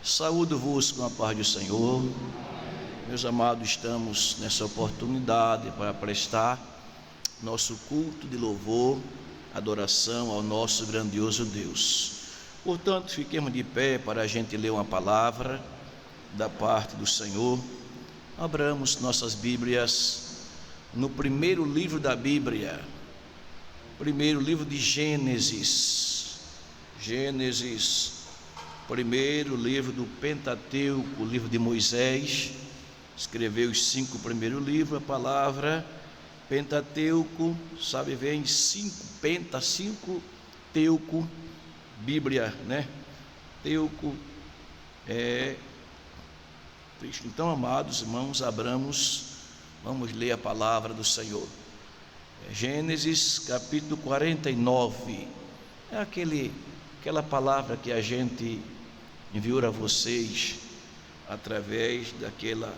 Saúdo-vos com a paz do Senhor. Meus amados, estamos nessa oportunidade para prestar nosso culto de louvor, adoração ao nosso grandioso Deus. Portanto, fiquemos de pé para a gente ler uma palavra da parte do Senhor. Abramos nossas Bíblias no primeiro livro da Bíblia, primeiro livro de Gênesis, primeiro livro do Pentateuco, o livro de Moisés. Escreveu os 5 primeiros livros. A palavra Pentateuco, sabe, vem 5 teuco, Bíblia, né? Teuco é Cristo. Então, amados irmãos, vamos ler a palavra do Senhor. Gênesis capítulo 49, é aquela palavra que a gente enviou a vocês através daquela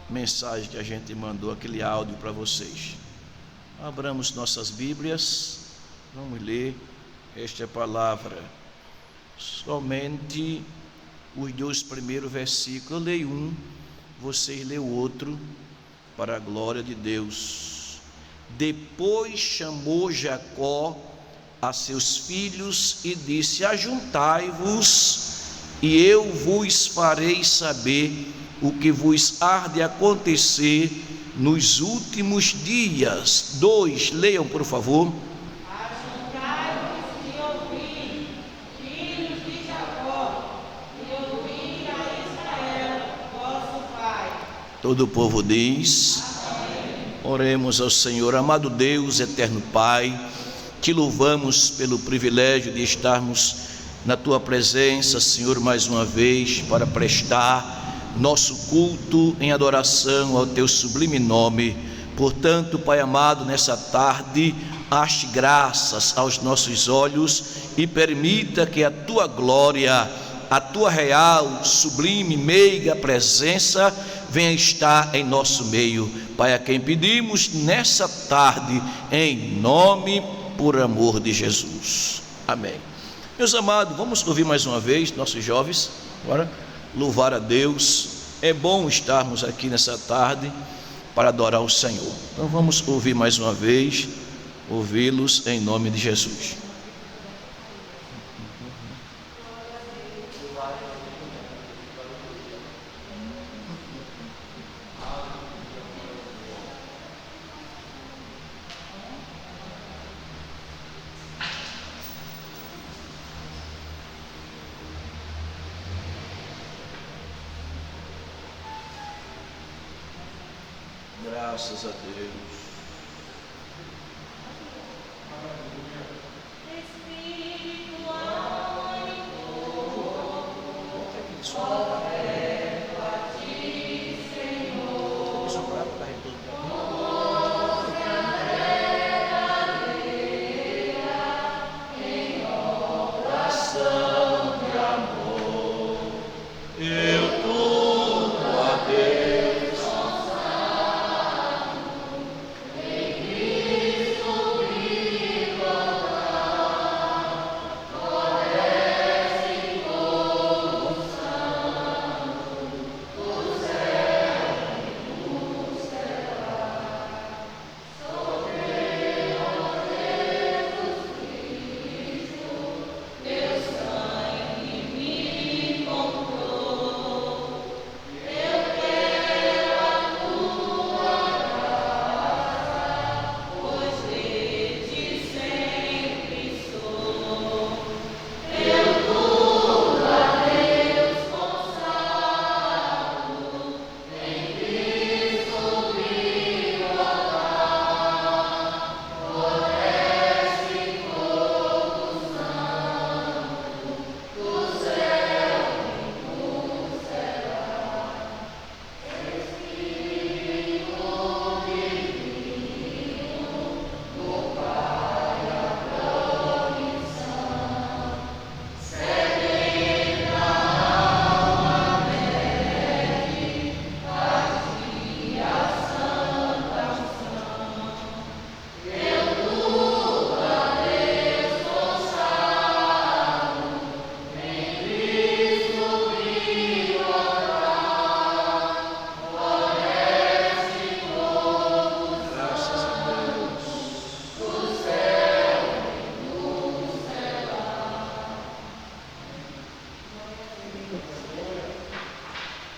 mensagem que a gente mandou, aquele áudio para vocês. Abramos nossas Bíblias, vamos ler esta palavra. Somente os 2 primeiros versículos. Eu leio um, vocês leem o outro, para a glória de Deus. Depois chamou Jacó a seus filhos e disse: ajuntai-vos, e eu vos farei saber o que vos há de acontecer nos últimos dias. 2, leiam por favor. Ajuntai-vos e ouvi, filhos de Jacó, e ouvi a Israel, vosso pai. Todo o povo diz: oremos ao Senhor. Amado Deus, eterno Pai, te louvamos pelo privilégio de estarmos na tua presença, Senhor, mais uma vez para prestar nosso culto em adoração ao teu sublime nome. Portanto, Pai amado, nessa tarde, ache graças aos nossos olhos e permita que a tua glória, a tua real, sublime, meiga presença venha estar em nosso meio. Pai, a quem pedimos nessa tarde, em nome, por amor de Jesus. Amém. Meus amados, vamos ouvir mais uma vez nossos jovens, bora louvar a Deus. É bom estarmos aqui nessa tarde para adorar o Senhor. Então vamos ouvir mais uma vez, ouvi-los em nome de Jesus. Graças a Deus.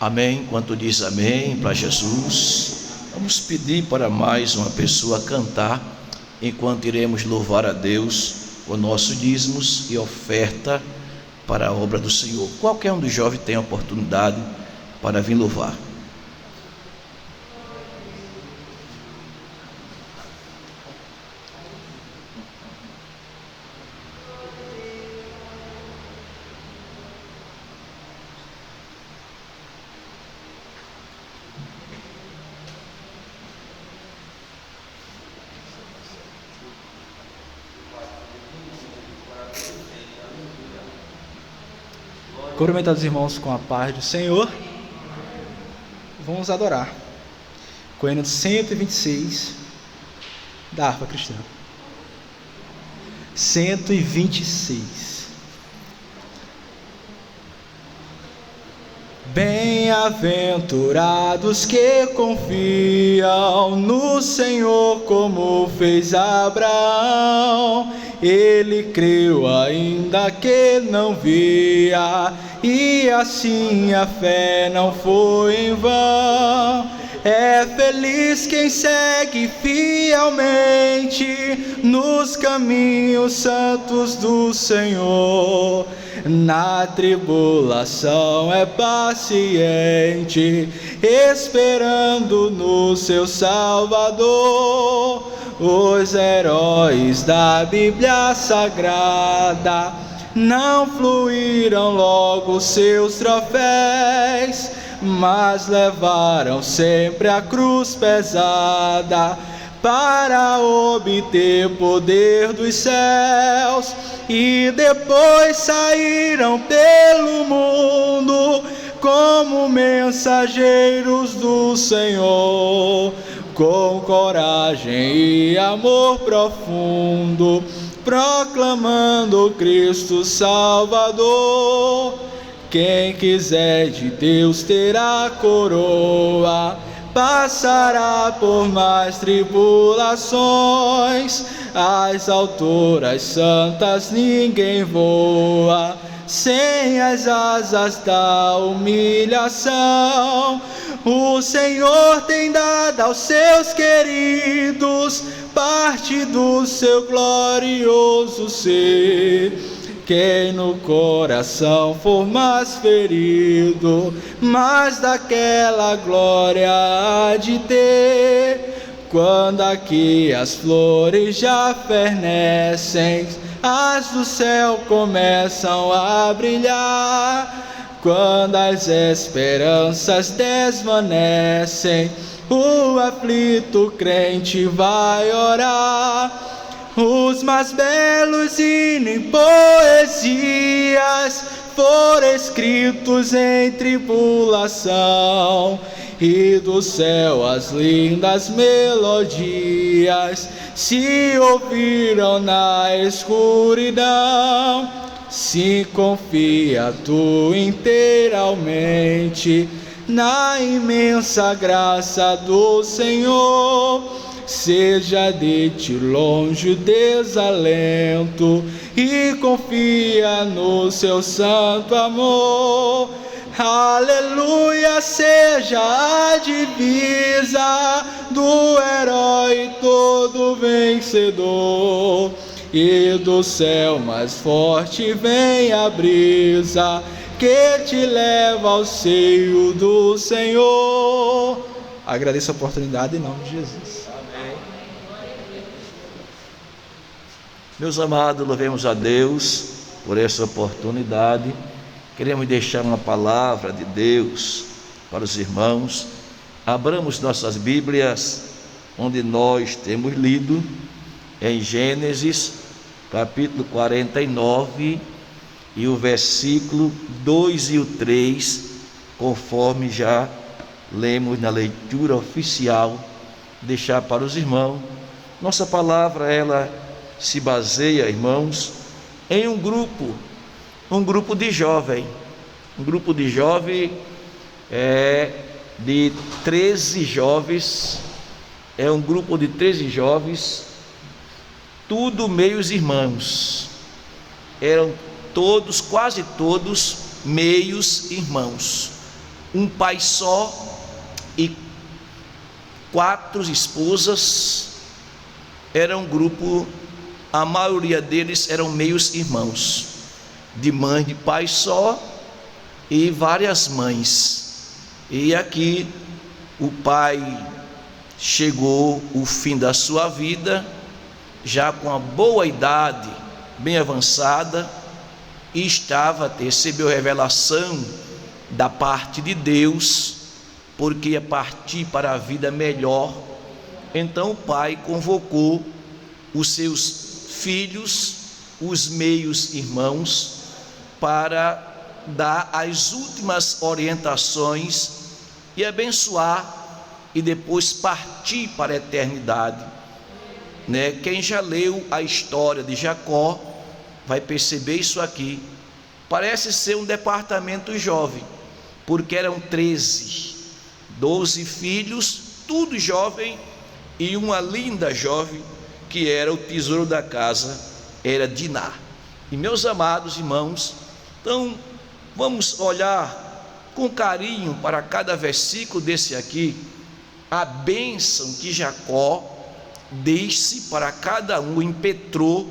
Amém. Enquanto diz amém para Jesus, vamos pedir para mais uma pessoa cantar, enquanto iremos louvar a Deus o nosso dízimos e oferta para a obra do Senhor. Qualquer um dos jovens tem a oportunidade para vir louvar. Cumprimentar os irmãos com a paz do Senhor. Vamos adorar com o hino 126 da harpa cristã. 126. Bem-aventurados que confiam no Senhor, como fez Abraão. Ele creu ainda que não via, e assim a fé não foi em vão. É feliz quem segue fielmente nos caminhos santos do Senhor. Na tribulação é paciente, esperando no seu Salvador. Os heróis da Bíblia Sagrada não fluíram logo seus troféus, mas levaram sempre a cruz pesada para obter poder dos céus, e depois saíram pelo mundo como mensageiros do Senhor, com coragem e amor profundo, proclamando Cristo Salvador. Quem quiser de Deus terá coroa, passará por mais tribulações. Às alturas santas ninguém voa sem as asas da humilhação. O Senhor tem dado aos seus queridos parte do seu glorioso ser. Quem no coração for mais ferido, mais daquela glória há de ter. Quando aqui as flores já fernecem, as do céu começam a brilhar. Quando as esperanças desvanecem, o aflito crente vai orar. Os mais belos hinos e poesias foram escritos em tribulação, e do céu as lindas melodias se ouviram na escuridão. Se confia tu inteiramente na imensa graça do Senhor, seja de ti longe o desalento e confia no seu santo amor. Aleluia, seja a divisa do herói todo vencedor, e do céu mais forte vem a brisa que te leva ao seio do Senhor. Agradeço a oportunidade em nome de Jesus. Meus amados, louvemos a Deus por essa oportunidade. Queremos deixar uma palavra de Deus para os irmãos. Abramos nossas Bíblias, onde nós temos lido em Gênesis, capítulo 49, e o versículo 2 e o 3, conforme já lemos na leitura oficial. Deixar para os irmãos. Nossa palavra, ela se baseia, irmãos, em um grupo de jovem, de 13 jovens, é um grupo de 13 jovens, tudo meios irmãos, eram todos, quase todos, meios irmãos. um pai só e 4 esposas. Era um grupo, a maioria deles eram meios irmãos, de mãe, de pai só e várias mães. E aqui o pai chegou o fim da sua vida, já com a boa idade, bem avançada, e recebeu revelação da parte de Deus, porque ia partir para a vida melhor. Então o pai convocou os seus filhos, os meios irmãos, para dar as últimas orientações e abençoar, e depois partir para a eternidade, né? Quem já leu a história de Jacó vai perceber isso aqui. Parece ser um departamento jovem, porque eram 12 filhos, tudo jovem, e uma linda jovem, que era o tesouro da casa, era Diná. E meus amados irmãos, então vamos olhar com carinho para cada versículo desse aqui, a bênção que Jacó disse para cada um, impetrou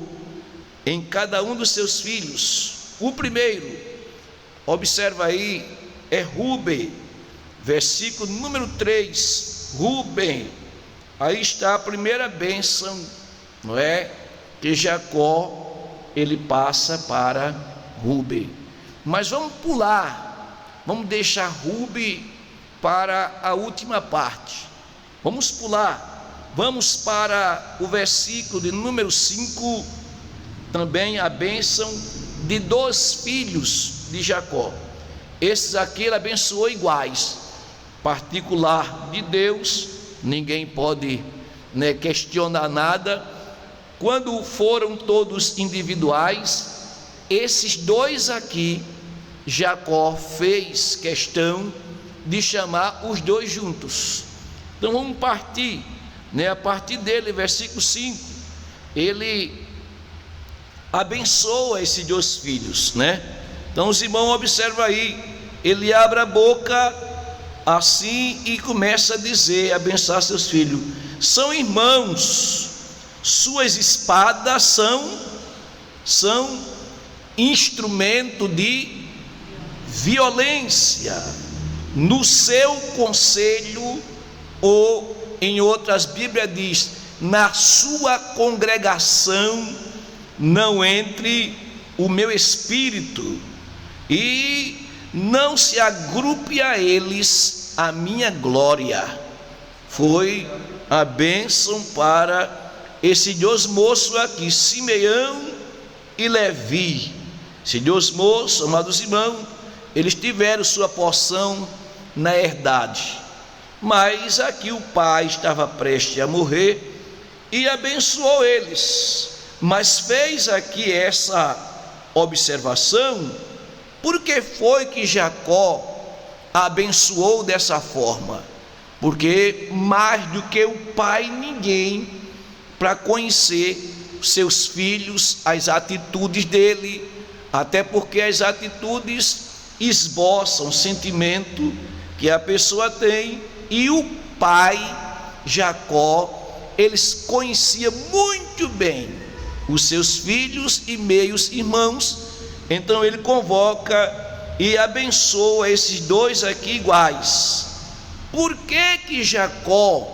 em cada um dos seus filhos. O primeiro, observa aí, é Rúben, versículo número 3, Rúben. Aí está a primeira bênção, não é? Que Jacó, ele passa para Rúben. Mas vamos pular, vamos deixar Rúben para a última parte. Vamos pular, vamos para o versículo de número 5, também a bênção de 2 filhos de Jacó. Esses aqui ele abençoou iguais, particular de Deus, ninguém pode, né, questionar nada. Quando foram todos individuais, esses 2 aqui, Jacó fez questão de chamar os 2 juntos. Então vamos partir, né, a partir dele, versículo 5, ele abençoa esses 2 filhos, né? Então os irmãos observam aí, ele abre a boca assim e começa a dizer, abençoar seus filhos: são irmãos, suas espadas são instrumento de violência. No seu conselho, ou em outras Bíblias diz, na sua congregação não entre o meu espírito, e não se agrupe a eles a minha glória. Foi a bênção para esses 2 moços aqui, Simeão e Levi. Esses 2 moços, amados irmãos, eles tiveram sua porção na herdade, mas aqui o pai estava prestes a morrer e abençoou eles. Mas fez aqui essa observação: por que foi que Jacó abençoou dessa forma? Porque mais do que o pai, ninguém para conhecer seus filhos, as atitudes dele, até porque as atitudes esboçam o sentimento que a pessoa tem, e o pai Jacó, eles conhecia muito bem os seus filhos e meios irmãos. Então ele convoca e abençoa esses 2 aqui iguais. Por que Jacó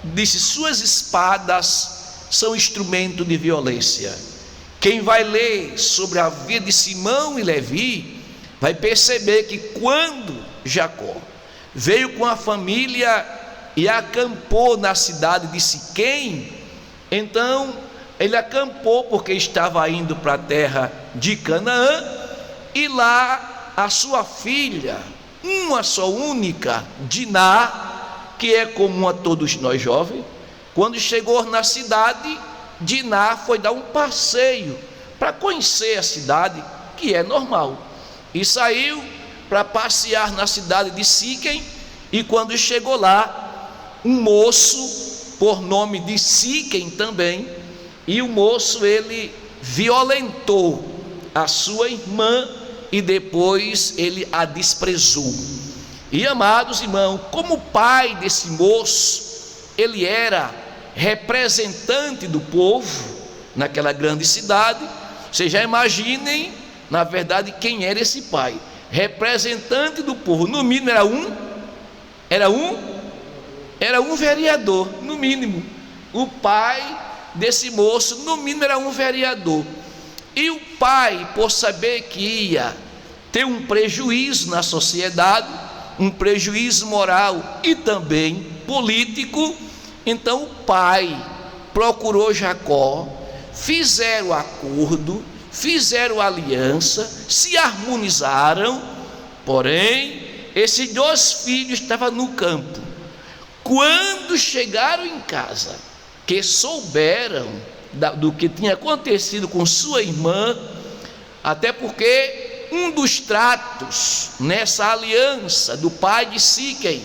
disse suas espadas são instrumento de violência? Quem vai ler sobre a vida de Simão e Levi vai perceber que quando Jacó veio com a família e acampou na cidade de Siquém, então ele acampou porque estava indo para a terra de Canaã, e lá a sua filha, uma só única, Diná, que é comum a todos nós jovens, quando chegou na cidade, Diná foi dar um passeio para conhecer a cidade, que é normal, e saiu para passear na cidade de Siquém. E quando chegou lá, um moço por nome de Siquém também, e o moço ele violentou a sua irmã e depois ele a desprezou. E amados irmãos, como o pai desse moço, ele era representante do povo naquela grande cidade. Vocês já imaginem, na verdade, quem era esse pai, representante do povo. No mínimo era um vereador, no mínimo. O pai desse moço, no mínimo, era um vereador. E o pai, por saber que ia ter um prejuízo na sociedade, um prejuízo moral e também político, então o pai procurou Jacó, fizeram acordo, fizeram aliança, se harmonizaram. Porém, esses dois filhos estavam no campo. Quando chegaram em casa, que souberam do que tinha acontecido com sua irmã, até porque um dos tratos nessa aliança do pai de Síquem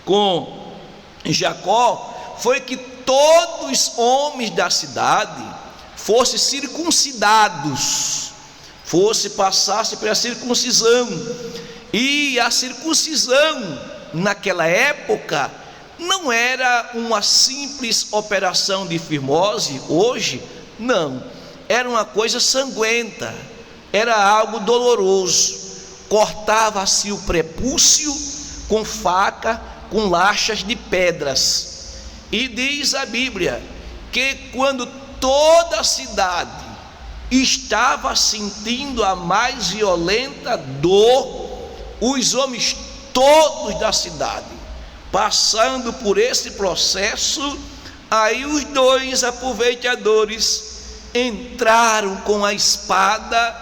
com Jacó foi que todos os homens da cidade fossem circuncidados, passassem pela circuncisão. E a circuncisão naquela época não era uma simples operação de fimose, hoje não, era uma coisa sanguenta, era algo doloroso. Cortava-se o prepúcio com faca, com lachas de pedras. E diz a Bíblia que quando toda a cidade estava sentindo a mais violenta dor, os homens todos da cidade passando por esse processo, aí os dois aproveitadores entraram com a espada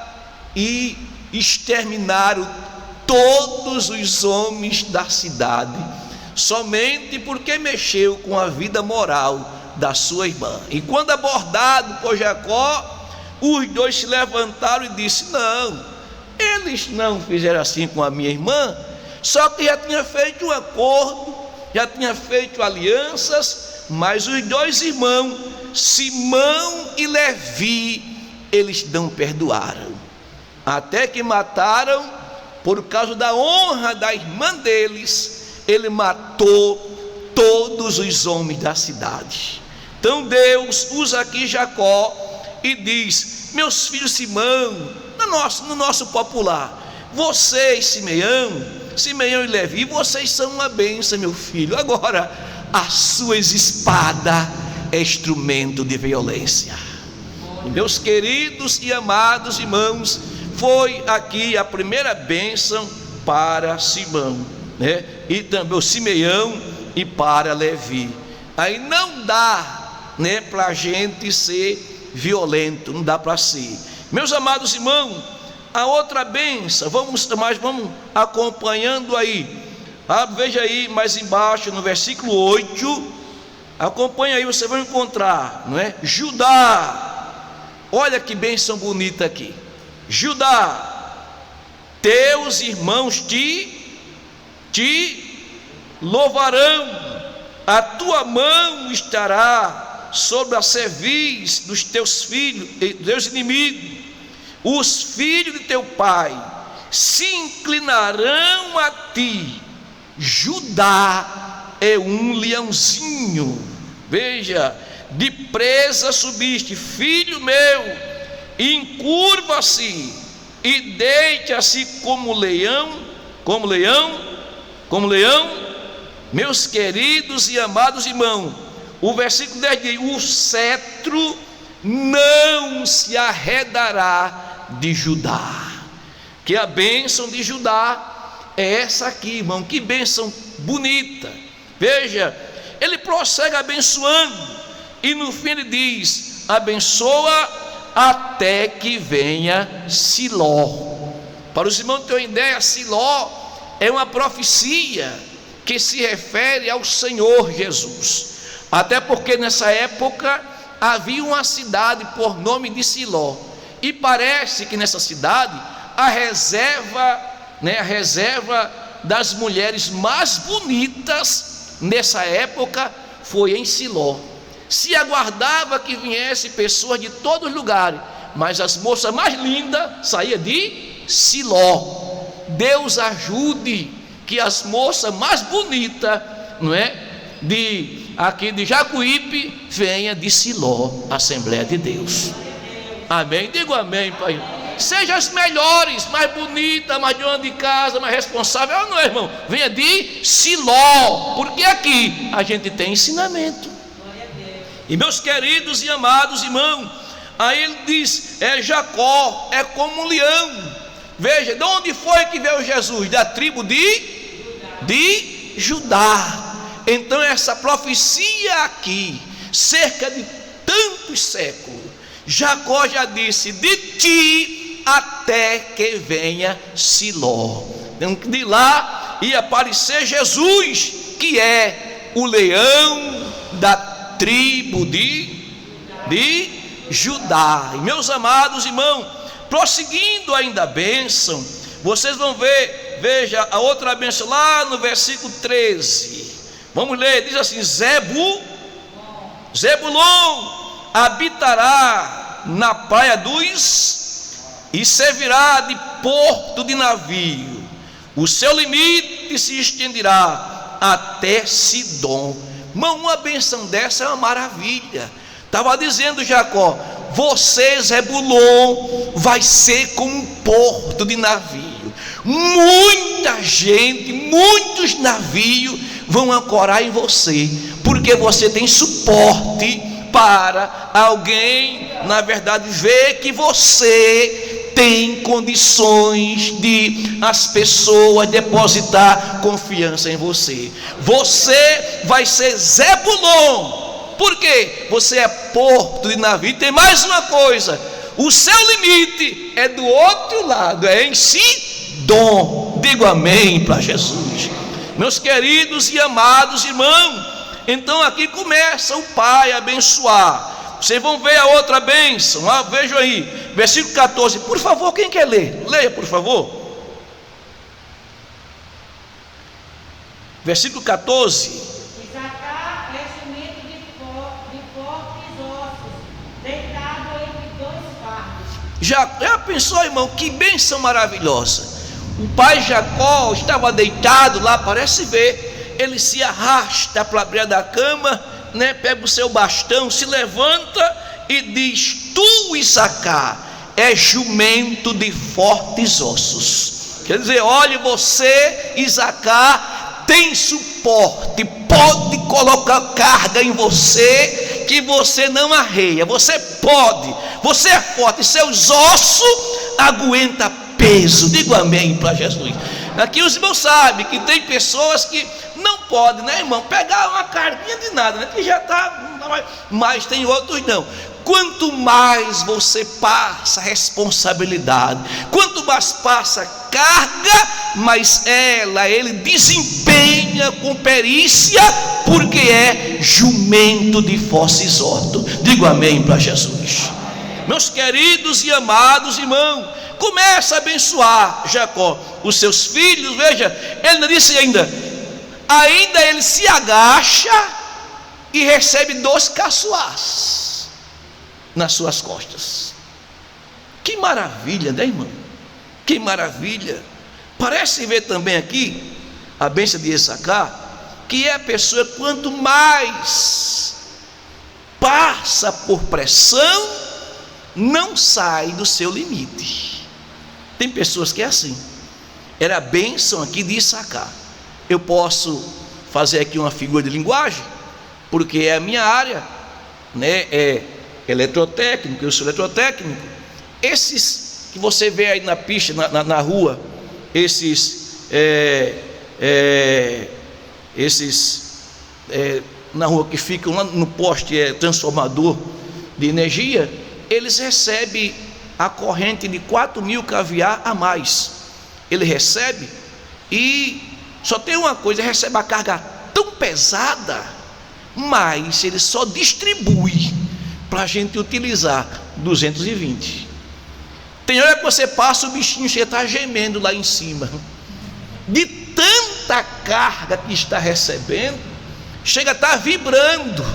e exterminaram todos os homens da cidade, somente porque mexeu com a vida moral da sua irmã. E quando abordado por Jacó, os dois se levantaram e disseram: não, eles não fizeram assim com a minha irmã, só que já tinha feito um acordo, já tinha feito alianças. Mas os dois irmãos, Simão e Levi, eles não perdoaram, até que mataram, por causa da honra da irmã deles, ele matou todos os homens da cidade. Então Deus usa aqui Jacó e diz: meus filhos Simão, no nosso popular, vocês Simeão e Levi, vocês são uma bênção, meu filho. Agora, as suas espadas é instrumento de violência. Meus queridos e amados irmãos, foi aqui a primeira bênção para Simão, né? E também o Simeão e para Levi. Aí não dá, né, para a gente ser violento, não dá para ser. Meus amados irmãos, a outra bênção, vamos acompanhando aí. Veja aí mais embaixo no versículo 8, acompanha aí, você vai encontrar, não é? Judá, olha que bênção bonita aqui. Judá, teus irmãos te louvarão, a tua mão estará sobre a cerviz dos teus filhos e dos teus inimigos. Os filhos de teu pai se inclinarão a ti. Judá é um leãozinho, veja, de presa subiste, filho meu, encurva-se e deita-se como leão. Meus queridos e amados irmãos, o versículo 10 diz: o cetro não se arredará de Judá. Que a bênção de Judá é essa aqui, irmão. Que bênção bonita. Veja, ele prossegue abençoando, e no fim ele diz: abençoa até que venha Siló. Para os irmãos terem uma ideia, Siló é uma profecia que se refere ao Senhor Jesus, até porque nessa época havia uma cidade por nome de Siló, e parece que nessa cidade a reserva das mulheres mais bonitas nessa época foi em Siló. Se aguardava que viesse pessoas de todos os lugares, mas as moças mais lindas saíam de Siló. Deus ajude que as moças mais bonitas, não é, aqui de Jacuípe, venha de Siló, Assembleia de Deus. Amém? Digo amém, Pai. Seja as melhores, mais bonitas, mais dona de casa, mais responsável, não é, irmão? Venha de Siló, porque aqui a gente tem ensinamento. E meus queridos e amados irmãos, aí ele diz: Jacó é como um leão. Veja, de onde foi que veio Jesus? Da tribo de Judá. Então essa profecia aqui, cerca de tantos séculos, Jacó já disse: de ti até que venha Siló. Então, de lá ia aparecer Jesus, que é o leão da tribo de Judá. E meus amados irmãos, prosseguindo ainda a bênção, vocês vão ver, veja a outra bênção lá no versículo 13. Vamos ler, diz assim: Zebulon habitará na praia e servirá de porto de navio. O seu limite se estenderá até Sidom. Uma bênção dessa é uma maravilha. Estava dizendo Jacó: você, Zebulon, vai ser como um porto de navio. Muita gente, muitos navios vão ancorar em você, porque você tem suporte para alguém, na verdade, ver que você tem condições de as pessoas depositar confiança em você. Você vai ser Zebulon, porque você é porto de navio. Tem mais uma coisa: o seu limite é do outro lado, é em Sidom. Digo amém para Jesus. Meus queridos e amados irmãos, então aqui começa o Pai a abençoar. Vocês vão ver a outra bênção. Vejam aí, versículo 14. Por favor, quem quer ler? Leia, por favor. Versículo 14. Isacar é jumento de fortes ossos, deitado entre dois fardos. Já pensou, irmão, que bênção maravilhosa? O pai Jacó estava deitado lá, parece ver, ele se arrasta para a beira da cama, né? Pega o seu bastão, se levanta e diz: tu, Isacar, é jumento de fortes ossos. Quer dizer, olhe, você, Isacar, tem suporte, pode colocar carga em você, que você não arreia, você pode, você é forte, seus ossos aguentam peso. Digo amém para Jesus. Aqui os irmãos sabem que tem pessoas que não podem, né, irmão, pegar uma carguinha de nada, né, que já está, mas tem outros não. Quanto mais você passa responsabilidade, quanto mais passa carga, mais ele desempenha com perícia, porque é jumento de fortes ossos. Digo amém para Jesus. Meus queridos e amados irmãos, começa a abençoar Jacó os seus filhos. Veja, ele não disse ainda ele se agacha e recebe 2 caçoás nas suas costas. Que maravilha, né, irmão? Que maravilha. Parece ver também aqui a bênção de Isacar, que é a pessoa, quanto mais passa por pressão, não sai do seu limite. Tem pessoas que é assim. Era a bênção aqui de Isacar. Eu posso fazer aqui uma figura de linguagem, porque é a minha área, né? É eletrotécnico, eu sou eletrotécnico. Esses que você vê aí na pista, na rua, na rua que ficam lá no poste transformador de energia, eles recebem a corrente de 4.000 kVA a mais. Ele recebe e só tem uma coisa: ele recebe a carga tão pesada, mas ele só distribui para a gente utilizar 220. Tem hora que você passa, o bichinho já está gemendo lá em cima, de tanta carga que está recebendo, chega a estar vibrando,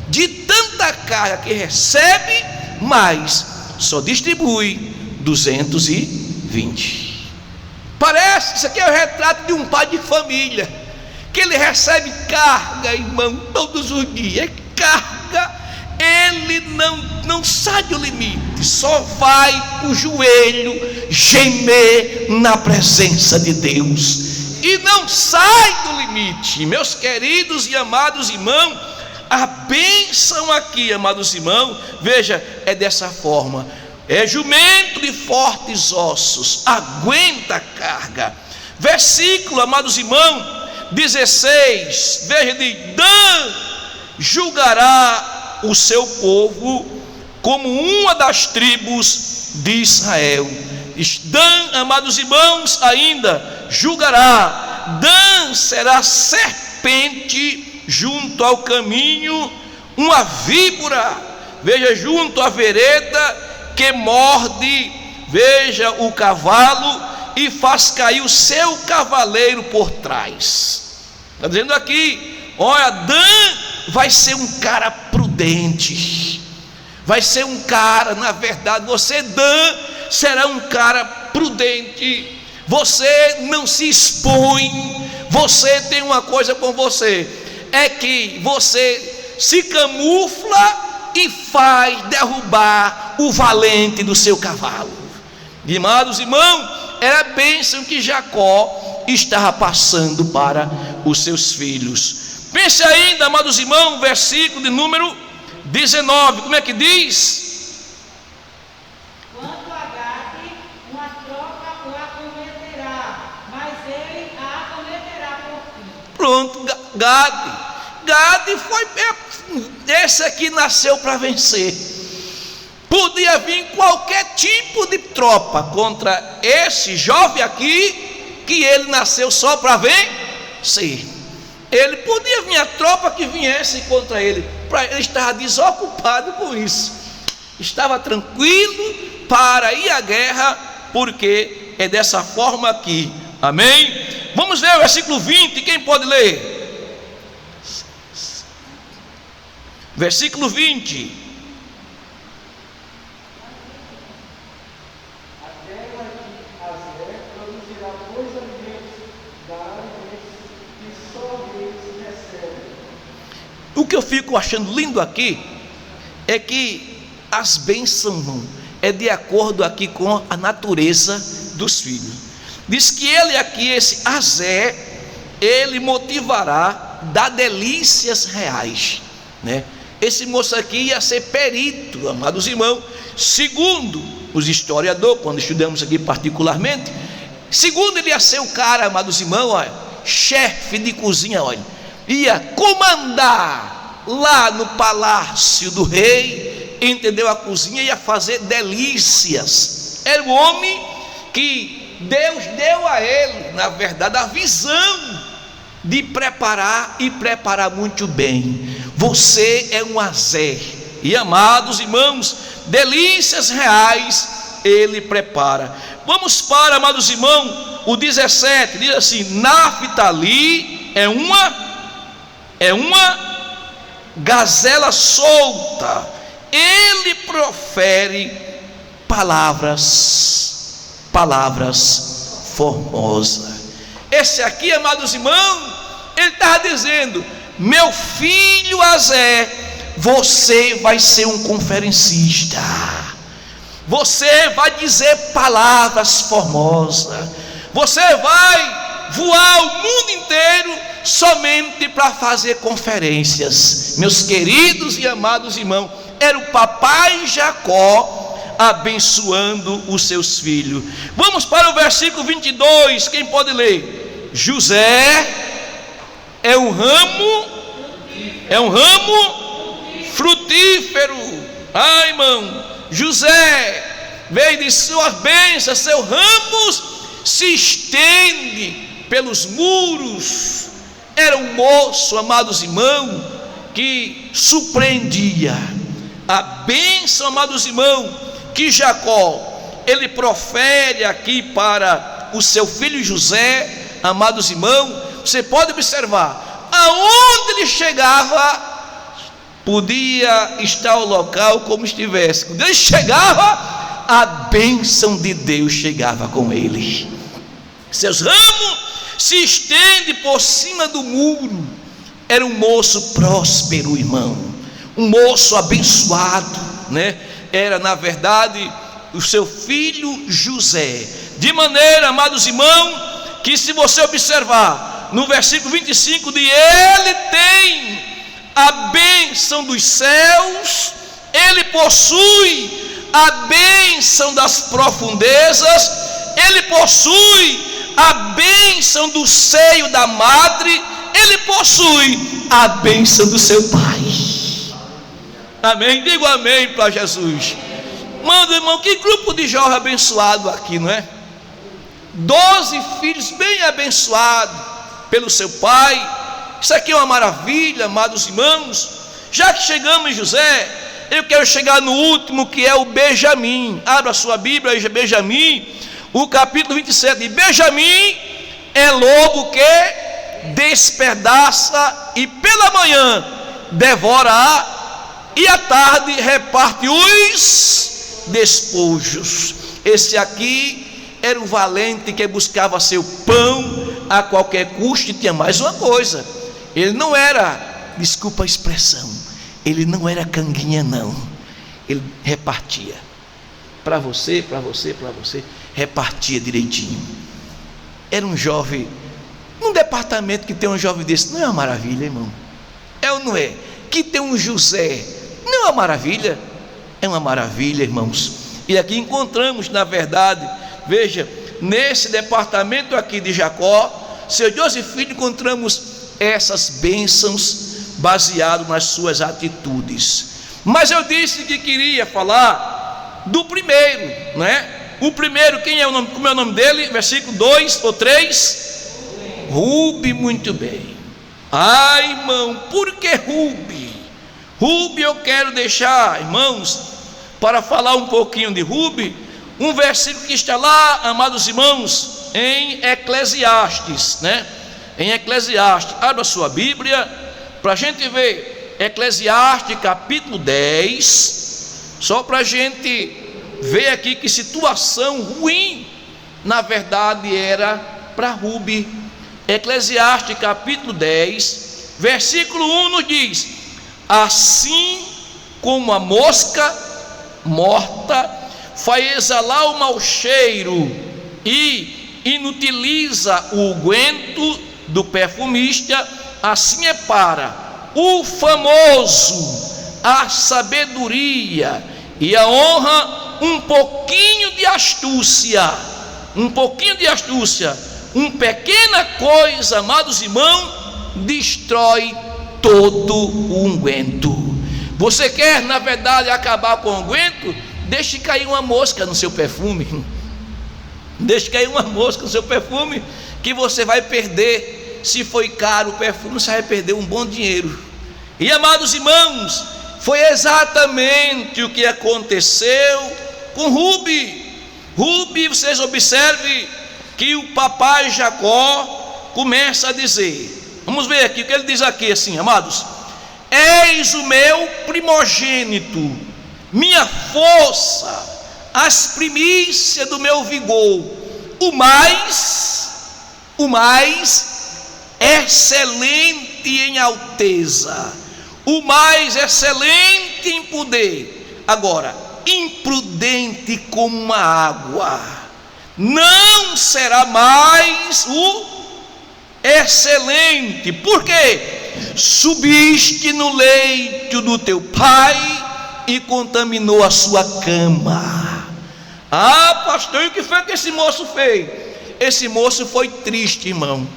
de tanta carga que recebe, mas só distribui 220. Parece que isso aqui é o retrato de um pai de família, que ele recebe carga, irmão, todos os dias, carga, ele não sai do limite, só vai para o joelho gemer na presença de Deus, e não sai do limite. Meus queridos e amados irmãos, a bênção aqui, amados irmãos, veja, é dessa forma: é jumento de fortes ossos, aguenta a carga. Versículo, amados irmãos, 16, veja, de Dan julgará o seu povo como uma das tribos de Israel. Dan, amados irmãos, ainda julgará. Dan será serpente junto ao caminho, uma víbora, veja, junto à vereda, que morde, veja, o cavalo e faz cair o seu cavaleiro por trás. Está dizendo aqui, olha, Dan vai ser um cara prudente, vai ser um cara, na verdade, você, Dan, será um cara prudente, você não se expõe. Você tem uma coisa com você, é que você se camufla e faz derrubar o valente do seu cavalo. Amados irmãos, era a bênção que Jacó estava passando para os seus filhos. Pense ainda, amados irmãos, versículo de número 19, como é que diz? Quanto a Gade, uma tropa o acometerá, mas ele a acometerá por fim. Pronto, Gade foi, esse aqui nasceu para vencer. Podia vir qualquer tipo de tropa contra esse jovem aqui, que ele nasceu só para vencer. Ele podia vir a tropa que viesse contra ele, ele estava desocupado com isso, estava tranquilo para ir à guerra, porque é dessa forma aqui. Amém? Vamos ver o versículo 20, quem pode ler? Versículo 20. O que eu fico achando lindo aqui é que as bênçãos é de acordo aqui com a natureza dos filhos. Diz que ele aqui, esse Azé, ele motivará, dá delícias reais, né? Esse moço aqui ia ser perito, amados irmãos, segundo os historiadores, quando estudamos aqui particularmente, segundo ele ia ser o cara, amados irmãos, olha, chefe de cozinha, olha, ia comandar lá no palácio do rei, entendeu? A cozinha, ia fazer delícias. Era o homem que Deus deu a ele, na verdade, a visão de preparar, e preparar muito bem. Você é um Azé, e amados irmãos, delícias reais ele prepara. Vamos para, amados irmãos, o 17, diz assim: Naphtali é uma gazela solta, ele profere palavras formosas. Esse aqui, amados irmãos, ele estava dizendo: meu filho Azé, você vai ser um conferencista, você vai dizer palavras formosas, você vai voar o mundo inteiro somente para fazer conferências. Meus queridos e amados irmãos, era o papai Jacó abençoando os seus filhos. Vamos para o versículo 22, quem pode ler? José é um ramo frutífero. Ai, irmão, José veio de suas bênçãos, seus ramos se estende pelos muros. Era um moço, amados irmãos, que surpreendia. A bênção, amados irmãos, que Jacó ele profere aqui para o seu filho José, amados irmãos, você pode observar, aonde ele chegava, podia estar o local como estivesse. Quando ele chegava, a bênção de Deus chegava com ele. seus ramos se estendem por cima do muro. Era um moço próspero, irmão, um moço abençoado, né? Era, na verdade, o seu filho José. De maneira, amados irmãos, que se você observar no versículo 25, de ele tem a bênção dos céus, ele possui a bênção das profundezas, ele possui a bênção do seio da madre, ele possui a bênção do seu pai. Amém? Digo amém para Jesus. Mano, irmão, que grupo de jovens abençoado aqui, não é? 12 filhos bem abençoados pelo seu pai. Isso aqui é uma maravilha, amados irmãos. Já que chegamos em José, eu quero chegar no último, que é o Benjamim. Abra a sua Bíblia aí, Benjamim, o capítulo 27. E Benjamim é lobo que despedaça e pela manhã devora e à tarde reparte os despojos. Esse aqui era o valente que buscava seu pão a qualquer custo. E tinha mais uma coisa: ele não era, desculpa a expressão, ele não era canguinha não, ele repartia para você, repartia direitinho. Era um jovem, num departamento que tem um jovem desse, não é uma maravilha, irmão? É ou não é? Que tem um José, não é uma maravilha? É uma maravilha, irmãos. E aqui encontramos, na verdade, veja, nesse departamento aqui de Jacó, seus 12 filhos, encontramos essas bênçãos baseado nas suas atitudes. Mas eu disse que queria falar do primeiro, né? O primeiro, quem é o nome? Como é o nome dele? Versículo 2 ou 3? Rubi, muito bem. Ai, irmão, por que Rubi? Rubi, eu quero deixar, irmãos, para falar um pouquinho de Rubi, um versículo que está lá, amados irmãos, em Eclesiastes, né? Em Eclesiastes, abra a sua Bíblia para a gente ver. Eclesiastes capítulo 10, só para a gente ver aqui que situação ruim na verdade era para Rubi. Eclesiastes capítulo 10, versículo 1 nos diz: assim como a mosca morta faz exalar o mau cheiro e inutiliza o unguento do perfumista, assim é para o famoso a sabedoria e a honra um pouquinho de astúcia. Uma pequena coisa, amados irmãos, destrói todo o unguento. Você quer, na verdade, acabar com o unguento? Deixe cair uma mosca no seu perfume. Deixe cair uma mosca no seu perfume, que você vai perder. Se foi caro o perfume, você vai perder um bom dinheiro. E, amados irmãos, foi exatamente o que aconteceu com Rubi. Rubi, vocês observem que o papai Jacó começa a dizer, vamos ver aqui o que ele diz aqui, assim, amados: eis o meu primogênito, minha força, as primícias do meu vigor, o mais excelente em alteza, o mais excelente em poder. Agora, imprudente como uma água, não será mais o excelente. Por quê? Subiste no leito do teu pai e contaminou a sua cama. Ah, pastor, e o que foi que esse moço fez? Esse moço foi triste, irmão.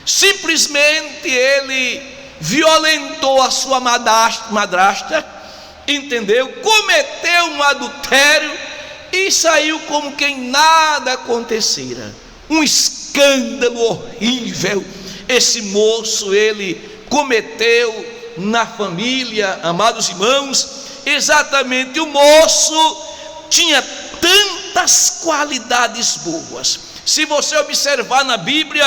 Simplesmente ele violentou a sua madrasta, entendeu? Cometeu um adultério e saiu como quem nada acontecera. Um escândalo horrível esse moço ele cometeu na família, amados irmãos. Exatamente, o moço tinha tantas qualidades boas. Se você observar na Bíblia,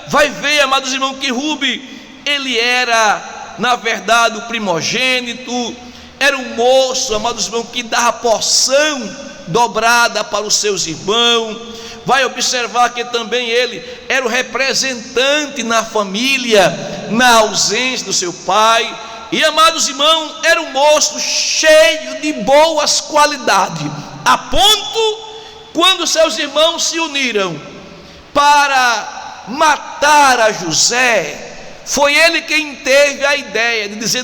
vai ver, amados irmãos, que Rubi, ele era, na verdade, o primogênito. Era um moço, amados irmãos, que dava porção dobrada para os seus irmãos. vai observar que também ele era o representante na família, na ausência do seu pai. E, amados irmãos, era um moço cheio de boas qualidades, a ponto, quando seus irmãos se uniram para matar a José, foi ele quem teve a ideia de dizer: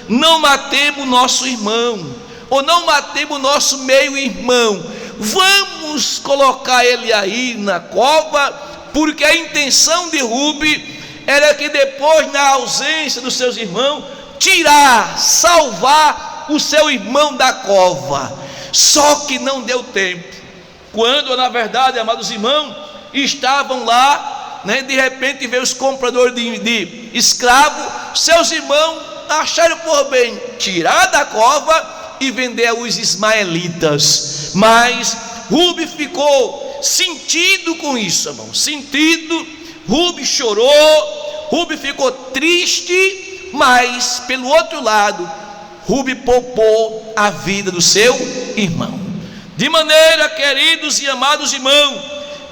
não matemos nosso irmão, ou não matemos nosso meio-irmão, vamos colocar ele aí na cova, porque a intenção de Rube era que depois, na ausência dos seus irmãos, salvar o seu irmão da cova. Só que não deu tempo. Quando, na verdade, amados irmãos, estavam lá, de repente veio os compradores de escravos, seus irmãos acharam por bem tirar da cova e vender aos ismaelitas. Mas Rube ficou sentido com isso, irmão, sentido. Rube chorou, Rube ficou triste, mas pelo outro lado, Rube poupou a vida do seu irmão. De maneira, queridos e amados irmãos,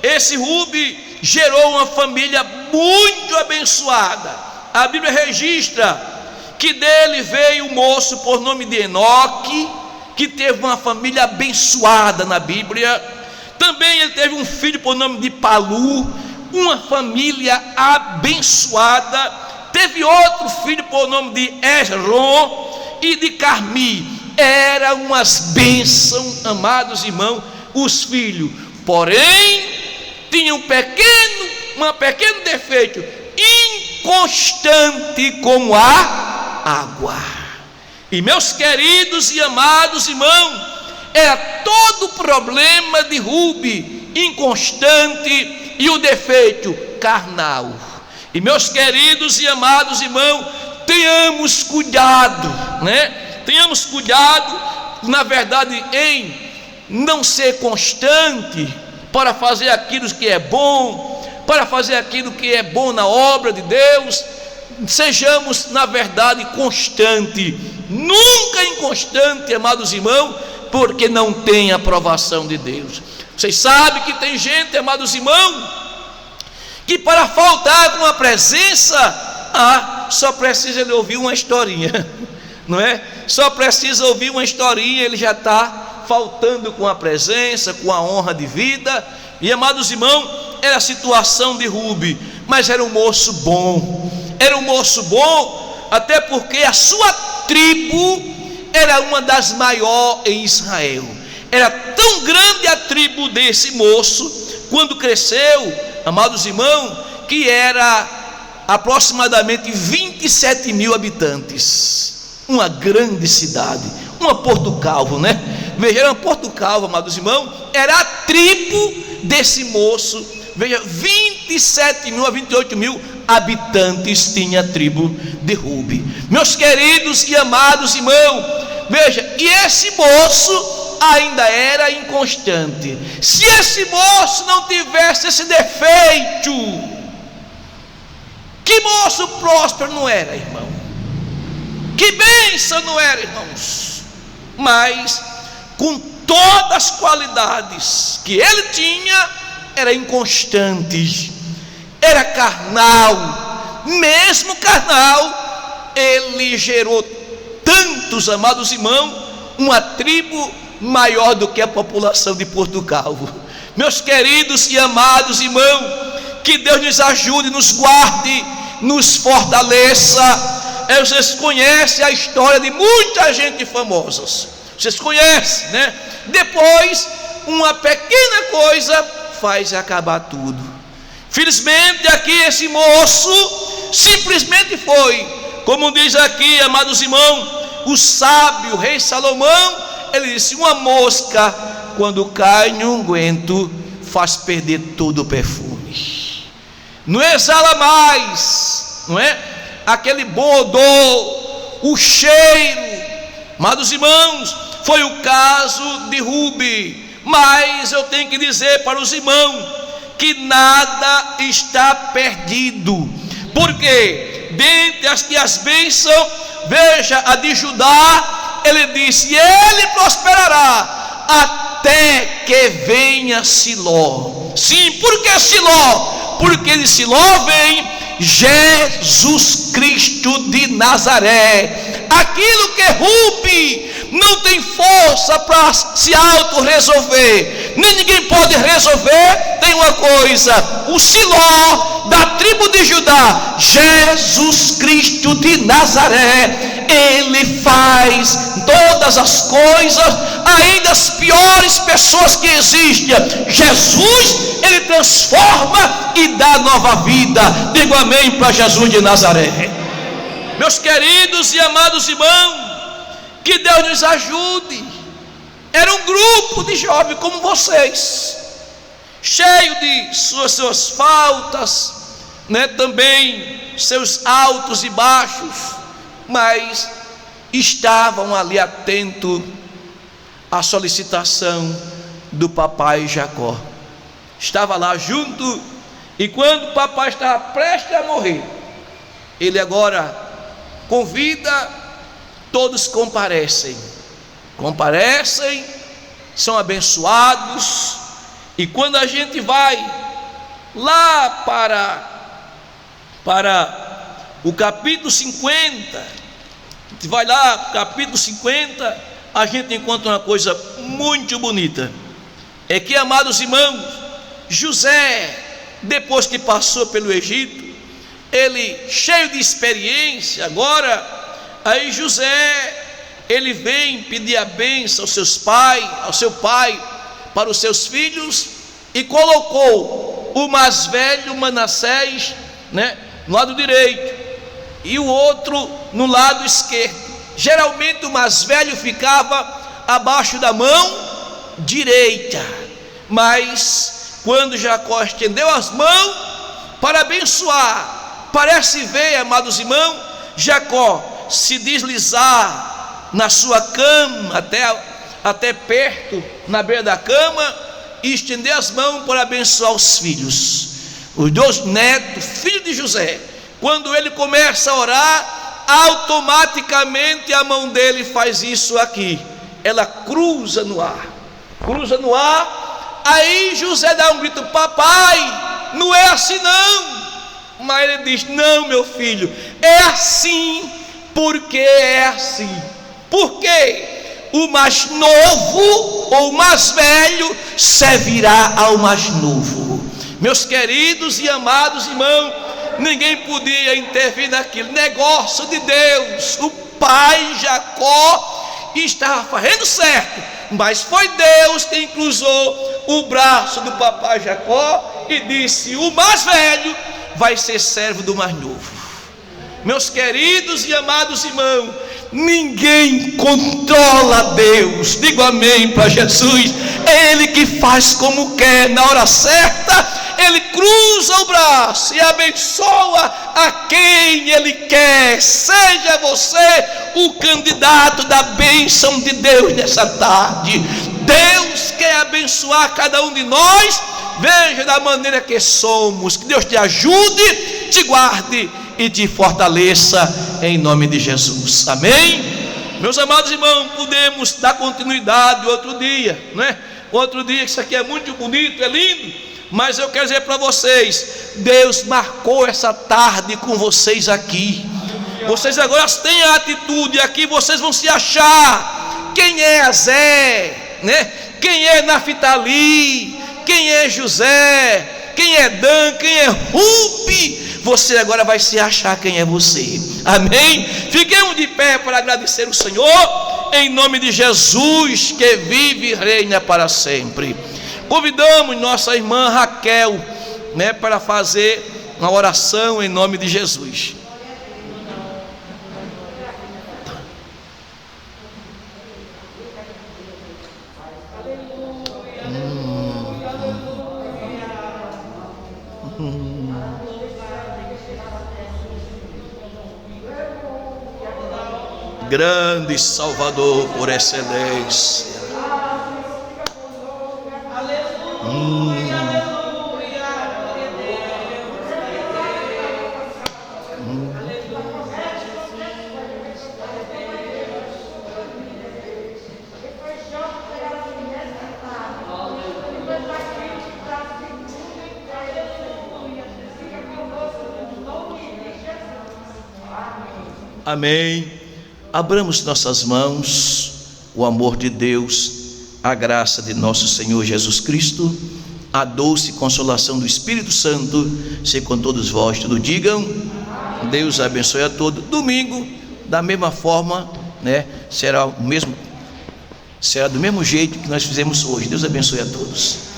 esse Rube gerou uma família muito abençoada. A Bíblia registra que dele veio um moço por nome de Enoque, que teve uma família abençoada na Bíblia. Também ele teve um filho por nome de Palu, uma família abençoada. Teve outro filho por nome de Esrom e de Carmi. Eram umas bênçãos, amados irmãos, os filhos. Porém, tinham um pequeno defeito: inconstante como a água. E, meus queridos e amados irmãos, era todo o problema de Rube: inconstante, e o defeito carnal. E, meus queridos e amados irmãos, tenhamos cuidado, tenhamos cuidado, na verdade, em não ser constante para fazer aquilo que é bom, para fazer aquilo que é bom na obra de Deus. Sejamos, na verdade, constante, nunca inconstante, amados irmãos, porque não tem aprovação de Deus. Vocês sabem que tem gente, amados irmãos, que para faltar com a presença, só precisa ele ouvir uma historinha, não é? Só precisa ouvir uma historinha, ele já está faltando com a presença, com a honra de vida. E, amados irmãos, era a situação de Rube, mas era um moço bom, até porque a sua tribo era uma das maiores em Israel. Era tão grande a tribo desse moço, quando cresceu, amados irmãos, que era aproximadamente 27 mil habitantes. Uma grande cidade, uma Porto Calvo, Veja, era uma Porto Calvo, amados irmãos, era a tribo desse moço. Veja, 27 mil a 28 mil habitantes tinha a tribo de Rube. Meus queridos e amados irmãos, veja, e esse moço ainda era inconstante. Se esse moço não tivesse esse defeito, que moço próspero não era, irmão? Que bênção não era, irmãos? Mas com todas as qualidades que ele tinha, era inconstante, era carnal. Mesmo carnal, ele gerou tantos, amados irmãos, uma tribo maior do que a população de Porto Calvo. Meus queridos e amados irmãos, que Deus nos ajude, nos guarde, nos fortaleça. Vocês conhecem a história de muita gente famosa, vocês conhecem, Depois, uma pequena coisa faz acabar tudo. Felizmente, aqui esse moço simplesmente foi, como diz aqui, amados irmãos, o sábio rei Salomão, ele disse: uma mosca, quando cai no unguento, faz perder todo o perfume, não exala mais, aquele bom odor, o cheiro. Amados irmãos, foi o caso de Rube. Mas eu tenho que dizer para os irmãos que nada está perdido, porque dentre as bênçãos, veja, a de Judá, ele disse: ele prosperará até que venha venha Siló. Sim, por que Siló? Porque de Siló vem Jesus Cristo de Nazaré. Aquilo que é rubi não tem força para se auto-resolver, nem ninguém pode resolver. Tem uma coisa: o Siló da tribo de Judá, Jesus Cristo de Nazaré, ele faz todas as coisas, ainda as piores pessoas que existem. Jesus, ele transforma e dá nova vida. Digo amém para Jesus de Nazaré. Meus queridos e amados irmãos, que Deus nos ajude. Era um grupo de jovens como vocês, cheio de suas faltas, né? Também seus altos e baixos, mas estavam ali atentos à solicitação do papai Jacó. Estava lá junto, e quando o papai estava prestes a morrer, ele agora convida, todos comparecem, são abençoados. E quando a gente vai lá para o capítulo 50, a gente vai lá para o capítulo 50, a gente encontra uma coisa muito bonita. É que, amados irmãos, José, depois que passou pelo Egito, ele cheio de experiência, agora, aí José, ele vem pedir a bênção ao seu pai, para os seus filhos, e colocou o mais velho, Manassés, né, no lado direito, e o outro no lado esquerdo. Geralmente o mais velho ficava abaixo da mão direita, mas quando Jacó estendeu as mãos para abençoar, parece ver, amados irmãos, Jacó se deslizar na sua cama, até perto, na beira da cama, e estender as mãos para abençoar os filhos, os dois netos, filhos de José. Quando ele começa a orar, automaticamente a mão dele faz isso aqui, ela cruza no ar, aí José dá um grito: papai, não é assim não. Mas ele diz: não, meu filho, é assim, porque é assim. Porque o mais novo ou o mais velho servirá ao mais novo. Meus queridos e amados irmãos, ninguém podia intervir naquele negócio de Deus. O pai Jacó estava fazendo certo, mas foi Deus quem cruzou o braço do papai Jacó e disse: o mais velho vai ser servo do mais novo. Meus queridos e amados irmãos, ninguém controla Deus. Digo amém para Jesus. É Ele que faz como quer, na hora certa Ele cruza o braço e abençoa a quem Ele quer. Seja você o candidato da bênção de Deus nessa tarde. Deus quer abençoar cada um de nós. Veja da maneira que somos. Que Deus te ajude, te guarde e te fortaleça em nome de Jesus. Amém? Meus amados irmãos, podemos dar continuidade outro dia, né? Outro dia, isso aqui é muito bonito, é lindo, mas eu quero dizer para vocês, Deus marcou essa tarde com vocês aqui. Vocês agora têm a atitude aqui, vocês vão se achar. Quem é Azé, né? Quem é Naftali? Quem é José? Quem é Dan? Quem é Rubi? Você agora vai se achar quem é você. Amém? Fiquemos de pé para agradecer o Senhor, em nome de Jesus, que vive e reina para sempre. Convidamos nossa irmã Raquel, né, para fazer uma oração em nome de Jesus. Grande Salvador por excelência. Amém. Abramos nossas mãos. O amor de Deus, a graça de nosso Senhor Jesus Cristo, a doce consolação do Espírito Santo, seja com todos vós. Todos digam: Deus abençoe a todos. Domingo, da mesma forma, né? Será do mesmo jeito que nós fizemos hoje. Deus abençoe a todos.